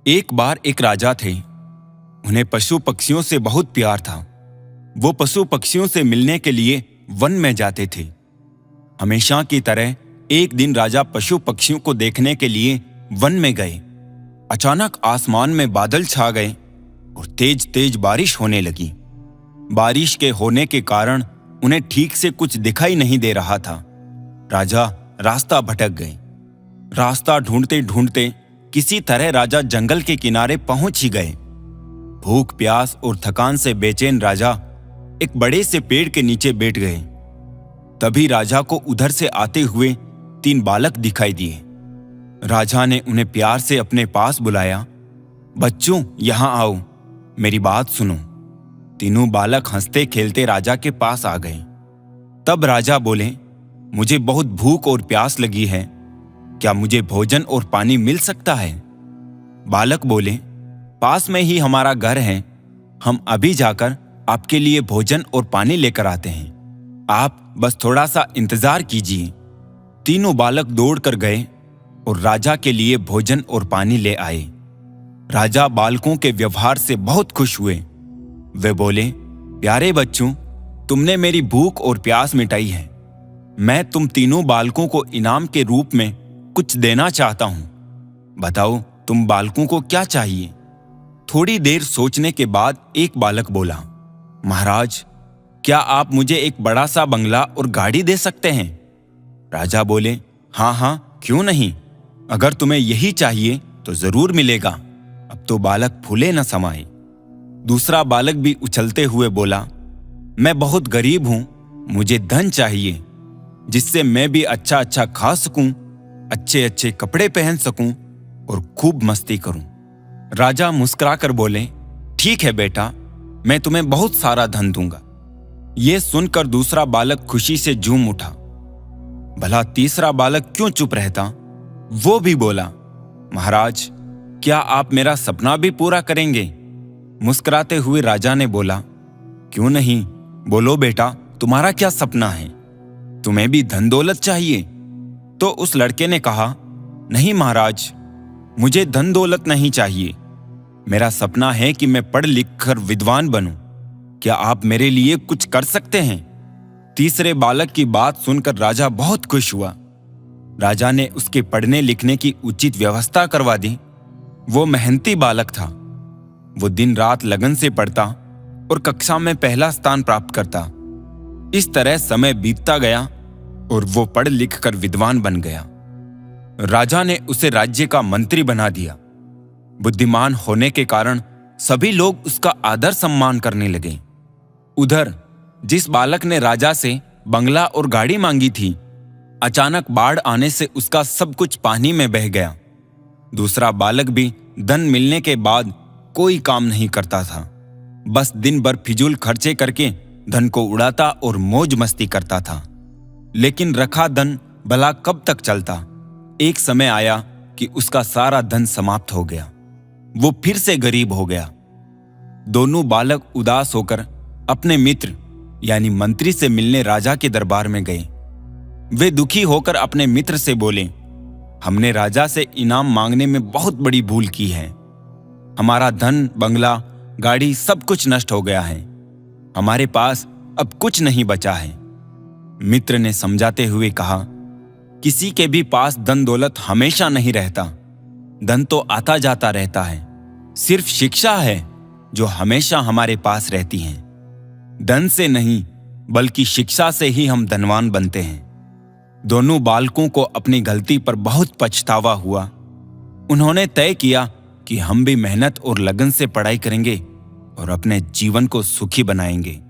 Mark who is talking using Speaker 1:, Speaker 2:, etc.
Speaker 1: एक बार एक राजा थे। उन्हें पशु पक्षियों से बहुत प्यार था। वो पशु पक्षियों से मिलने के लिए वन में जाते थे। हमेशा की तरह एक दिन राजा पशु पक्षियों को देखने के लिए वन में गए। अचानक आसमान में बादल छा गए और तेज तेज बारिश होने लगी। बारिश के होने के कारण उन्हें ठीक से कुछ दिखाई नहीं दे रहा था। राजा रास्ता भटक गए। रास्ता ढूंढते ढूंढते किसी तरह राजा जंगल के किनारे पहुंच ही गए। भूख प्यास और थकान से बेचैन राजा एक बड़े से पेड़ के नीचे बैठ गए। तभी राजा को उधर से आते हुए 3 बालक दिखाई दिए। राजा ने उन्हें प्यार से अपने पास बुलाया। बच्चों, यहां आओ, मेरी बात सुनो। तीनों बालक हंसते खेलते राजा के पास आ गए। तब राजा बोले, मुझे बहुत भूख और प्यास लगी है, क्या मुझे भोजन और पानी मिल सकता है? बालक बोले, पास में ही हमारा घर है, हम अभी जाकर आपके लिए भोजन और पानी लेकर आते हैं, आप बस थोड़ा सा इंतजार कीजिए। तीनों बालक दौड़कर गए और राजा के लिए भोजन और पानी ले आए। राजा बालकों के व्यवहार से बहुत खुश हुए। वे बोले, प्यारे बच्चों, तुमने मेरी भूख और प्यास मिटाई है। मैं तुम तीनों बालकों को इनाम के रूप में कुछ देना चाहता हूं। बताओ, तुम बालकों को क्या चाहिए? थोड़ी देर सोचने के बाद एक बालक बोला, महाराज, क्या आप मुझे एक बड़ा सा बंगला और गाड़ी दे सकते हैं? राजा बोले, हाँ हाँ, क्यों नहीं, अगर तुम्हें यही चाहिए तो जरूर मिलेगा। अब तो बालक फूले न समाए। दूसरा बालक भी उछलते हुए बोला, मैं बहुत गरीब हूं, मुझे धन चाहिए जिससे मैं भी अच्छा अच्छा खा सकूं, अच्छे अच्छे कपड़े पहन सकूं और खूब मस्ती करूं। राजा मुस्कुराकर बोले, ठीक है बेटा, मैं तुम्हें बहुत सारा धन दूंगा। यह सुनकर दूसरा बालक खुशी से झूम उठा। भला तीसरा बालक क्यों चुप रहता? वो भी बोला, महाराज, क्या आप मेरा सपना भी पूरा करेंगे? मुस्कुराते हुए राजा ने बोला, क्यों नहीं, बोलो बेटा, तुम्हारा क्या सपना है? तुम्हें भी धन दौलत चाहिए? तो उस लड़के ने कहा, नहीं महाराज, मुझे धन दौलत नहीं चाहिए। मेरा सपना है कि मैं पढ़ लिख कर विद्वान बनूं। क्या आप मेरे लिए कुछ कर सकते हैं? तीसरे बालक की बात सुनकर राजा बहुत खुश हुआ। राजा ने उसके पढ़ने लिखने की उचित व्यवस्था करवा दी। वो मेहनती बालक था। वो दिन रात लगन से पढ़ता और कक्षा में पहला स्थान प्राप्त करता। इस तरह समय बीतता गया और वो पढ़ लिख कर विद्वान बन गया। राजा ने उसे राज्य का मंत्री बना दिया। बुद्धिमान होने के कारण सभी लोग उसका आदर सम्मान करने लगे। उधर जिस बालक ने राजा से बंगला और गाड़ी मांगी थी, अचानक बाढ़ आने से उसका सब कुछ पानी में बह गया। दूसरा बालक भी धन मिलने के बाद कोई काम नहीं करता था, बस दिन भर फिजूल खर्चे करके धन को उड़ाता और मौज मस्ती करता था। लेकिन रखा धन भला कब तक चलता? एक समय आया कि उसका सारा धन समाप्त हो गया। वो फिर से गरीब हो गया। दोनों बालक उदास होकर अपने मित्र यानी मंत्री से मिलने राजा के दरबार में गए। वे दुखी होकर अपने मित्र से बोले, हमने राजा से इनाम मांगने में बहुत बड़ी भूल की है। हमारा धन, बंगला, गाड़ी सब कुछ नष्ट हो गया है। हमारे पास अब कुछ नहीं बचा है। मित्र ने समझाते हुए कहा, किसी के भी पास धन दौलत हमेशा नहीं रहता। धन तो आता जाता रहता है। सिर्फ शिक्षा है जो हमेशा हमारे पास रहती है। धन से नहीं बल्कि शिक्षा से ही हम धनवान बनते हैं। दोनों बालकों को अपनी गलती पर बहुत पछतावा हुआ। उन्होंने तय किया कि हम भी मेहनत और लगन से पढ़ाई करेंगे और अपने जीवन को सुखी बनाएंगे।